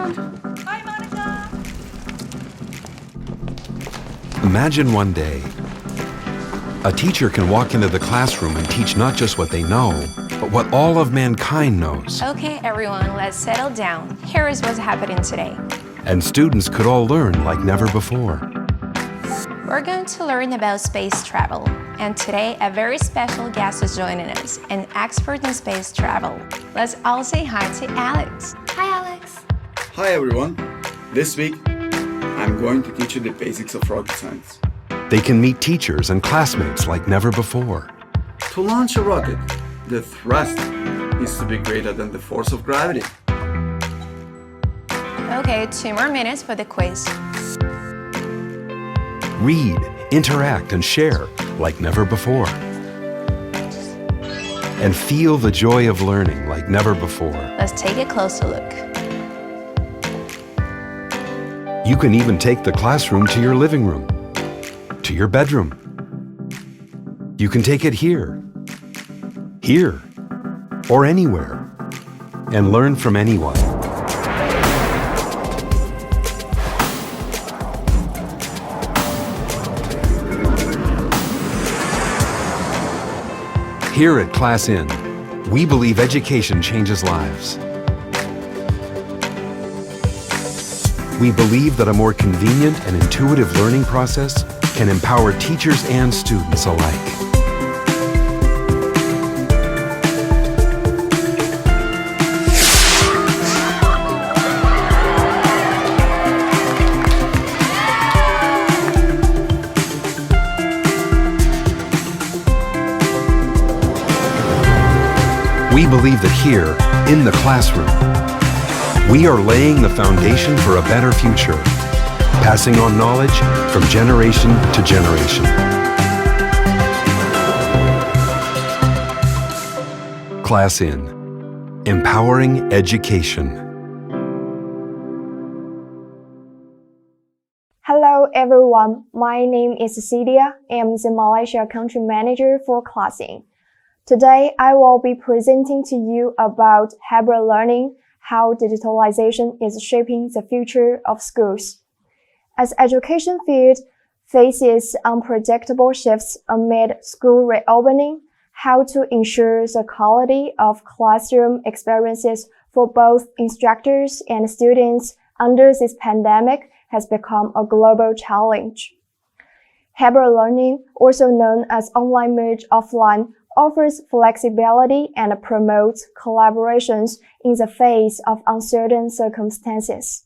Hi, Monica. Imagine one day, a teacher can walk into the classroom and teach not just what they know, but what all of mankind knows. Okay, everyone, let's settle down. Here is what's happening today. And students could all learn like never before. We're going to learn about space travel. And today, a very special guest is joining us, an expert in space travel. Let's all say hi to Alex. Hi, Alex. Hi everyone. This week, I'm going to teach you the basics of rocket science. They can meet teachers and classmates like never before. To launch a rocket, the thrust needs to be greater than the force of gravity. Okay, 2 more minutes for the quiz. Read, interact, and share like never before. And feel the joy of learning like never before. Let's take a closer look. You can even take the classroom to your living room, to your bedroom. You can take it here, or anywhere, and learn from anyone. Here at CLASSIN, we believe education changes lives. We believe that a more convenient and intuitive learning process can empower teachers and students alike. We believe that here, in the classroom, we are laying the foundation for a better future, passing on knowledge from generation to generation. CLASSIN, empowering education. Hello everyone, my name is Cecillia. I am the Malaysia Country Manager for CLASSIN. Today, I will be presenting to you about HybridLearning, how digitalization is shaping the future of schools. As education field faces unpredictable shifts amid school reopening, how to ensure the quality of classroom experiences for both instructors and students under this pandemic has become a global challenge. HybridLearning, also known as online merge offline, offers flexibility and promotes collaborations in the face of uncertain circumstances.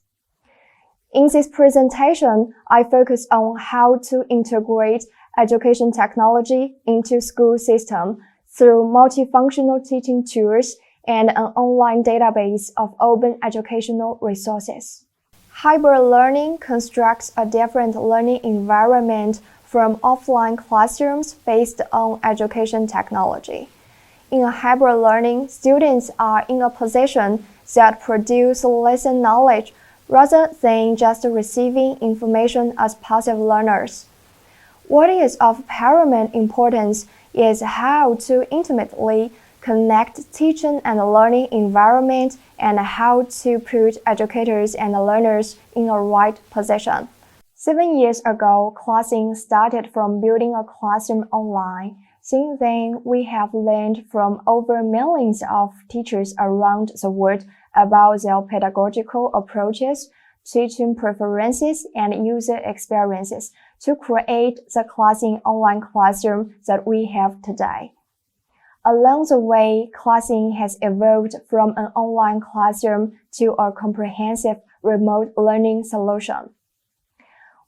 In this presentation, I focus on how to integrate education technology into school system through multifunctional teaching tools and an online database of open educational resources. HybridLearning constructs a different learning environment from offline classrooms based on education technology. In a HybridLearning, students are in a position that produce lesson knowledge rather than just receiving information as passive learners. What is of paramount importance is how to intimately connect teaching and learning environment and how to put educators and learners in a right position. 7 years ago, CLASSIN started from building a classroom online. Since then, we have learned from over millions of teachers around the world about their pedagogical approaches, teaching preferences, and user experiences to create the CLASSIN online classroom that we have today. Along the way, CLASSIN has evolved from an online classroom to a comprehensive remote learning solution.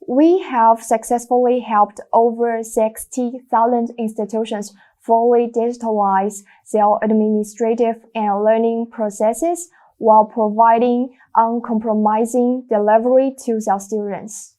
We have successfully helped over 60,000 institutions fully digitalize their administrative and learning processes while providing uncompromising delivery to their students.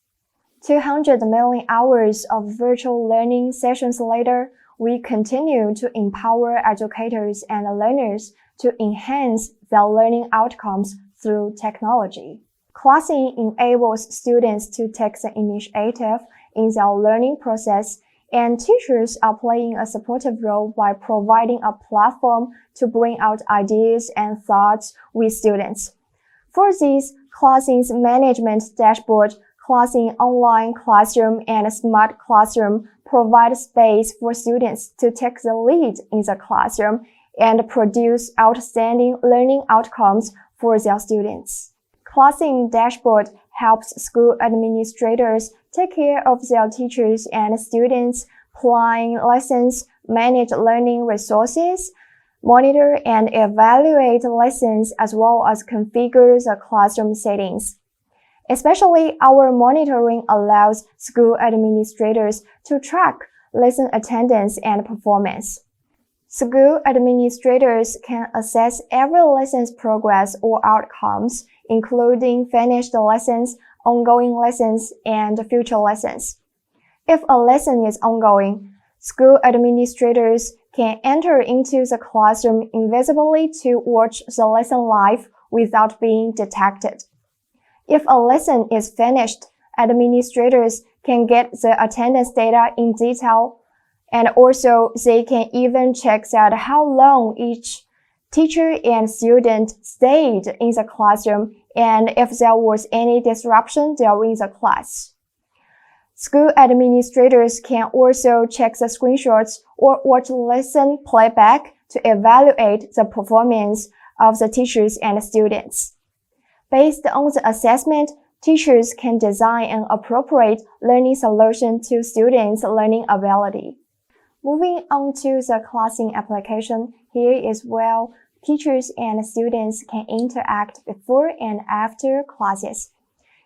200 million hours of virtual learning sessions later, we continue to empower educators and learners to enhance their learning outcomes through technology. CLASSIN enables students to take the initiative in their learning process, and teachers are playing a supportive role by providing a platform to bring out ideas and thoughts with students. For this, CLASSIN's management dashboard, CLASSIN Online Classroom and Smart Classroom provide space for students to take the lead in the classroom and produce outstanding learning outcomes for their students. CLASSIN dashboard helps school administrators take care of their teachers and students, plan lessons, manage learning resources, monitor and evaluate lessons, as well as configure the classroom settings. Especially, our monitoring allows school administrators to track lesson attendance and performance. School administrators can assess every lesson's progress or outcomes, including finished lessons, ongoing lessons, and future lessons. If a lesson is ongoing, school administrators can enter into the classroom invisibly to watch the lesson live without being detected. If a lesson is finished, administrators can get the attendance data in detail, and also they can even check that how long each teacher and student stayed in the classroom and if there was any disruption during the class. School administrators can also check the screenshots or watch lesson playback to evaluate the performance of the teachers and students. Based on the assessment, teachers can design an appropriate learning solution to students' learning ability. Moving on to the CLASSIN application, here is where teachers and students can interact before and after classes.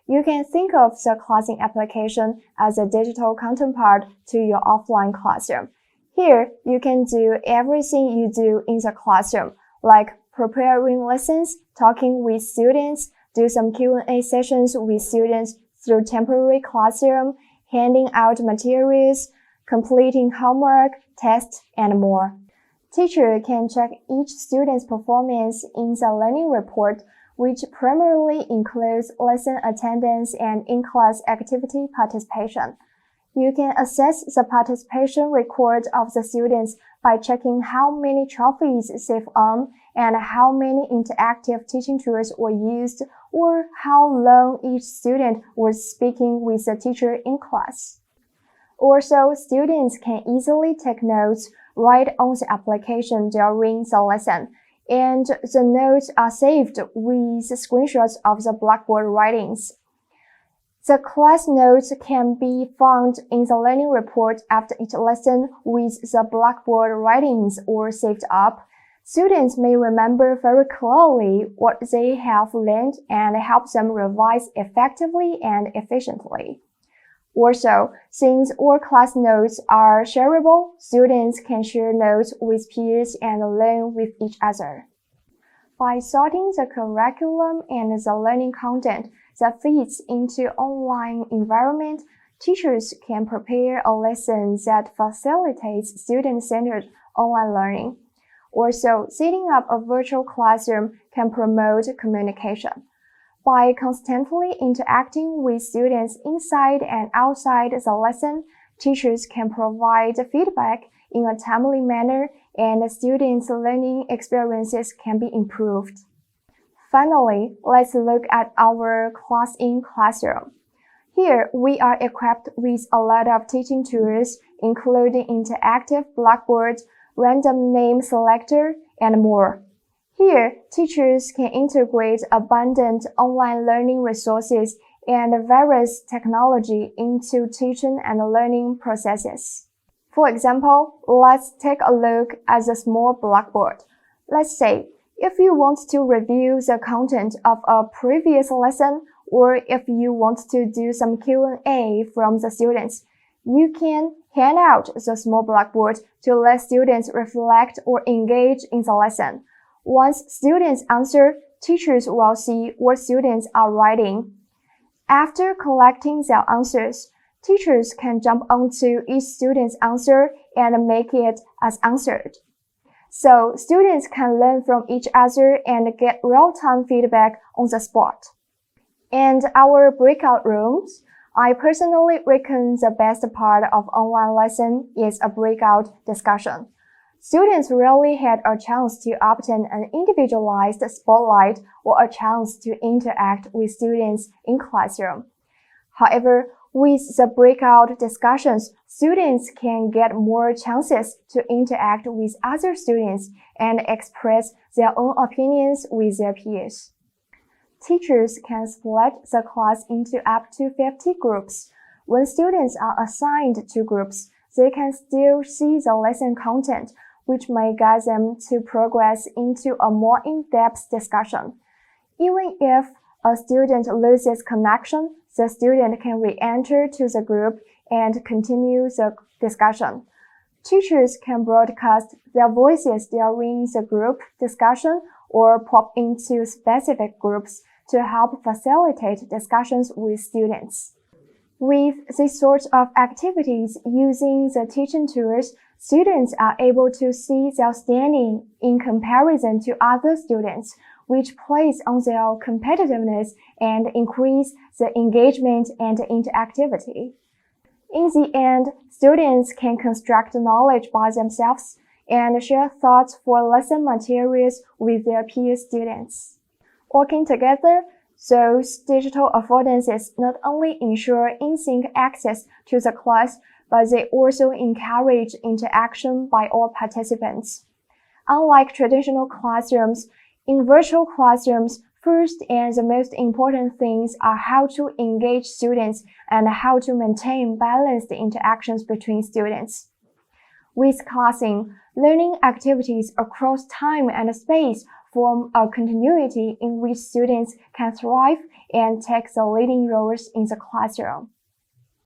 You can think of the CLASSIN application as a digital counterpart to your offline classroom. Here, you can do everything you do in the classroom, like preparing lessons, talking with students, do some Q&A sessions with students through temporary classroom, handing out materials, completing homework, tests, and more. Teacher can check each student's performance in the learning report, which primarily includes lesson attendance and in-class activity participation. You can assess the participation record of the students by checking how many trophies they've earned and how many interactive teaching tools were used or how long each student was speaking with the teacher in class. Also, students can easily take notes right on the application during the lesson, and the notes are saved with screenshots of the Blackboard writings. The class notes can be found in the learning report after each lesson with the Blackboard writings or saved up. Students may remember very clearly what they have learned and help them revise effectively and efficiently. Also, since all class notes are shareable, students can share notes with peers and learn with each other. By sorting the curriculum and the learning content that fits into online environment, teachers can prepare a lesson that facilitates student-centered online learning. Also, setting up a virtual classroom can promote communication. By constantly interacting with students inside and outside the lesson, teachers can provide feedback in a timely manner and students' learning experiences can be improved. Finally, let's look at our CLASSIN classroom. Here, we are equipped with a lot of teaching tools, including interactive blackboards, random name selector, and more. Here, teachers can integrate abundant online learning resources and various technology into teaching and learning processes. For example, let's take a look at the small blackboard. Let's say, if you want to review the content of a previous lesson, or if you want to do some Q&A from the students, you can hand out the small blackboard to let students reflect or engage in the lesson. Once students answer, teachers will see what students are writing. After collecting their answers, teachers can jump onto each student's answer and make it as answered. So students can learn from each other and get real-time feedback on the spot. And our breakout rooms, I personally reckon the best part of online lesson is a breakout discussion. Students rarely had a chance to obtain an individualized spotlight or a chance to interact with students in classroom. However, with the breakout discussions, students can get more chances to interact with other students and express their own opinions with their peers. Teachers can split the class into up to 50 groups. When students are assigned to groups, they can still see the lesson content, which may guide them to progress into a more in-depth discussion. Even if a student loses connection, the student can re-enter to the group and continue the discussion. Teachers can broadcast their voices during the group discussion or pop into specific groups to help facilitate discussions with students. With these sorts of activities using the teaching tools, students are able to see their standing in comparison to other students, which plays on their competitiveness and increase the engagement and interactivity. In the end, students can construct knowledge by themselves and share thoughts for lesson materials with their peer students. Working together, those digital affordances not only ensure in-sync access to the class, but they also encourage interaction by all participants. Unlike traditional classrooms, in virtual classrooms, first and the most important things are how to engage students and how to maintain balanced interactions between students. With CLASSIN, learning activities across time and space form a continuity in which students can thrive and take the leading roles in the classroom.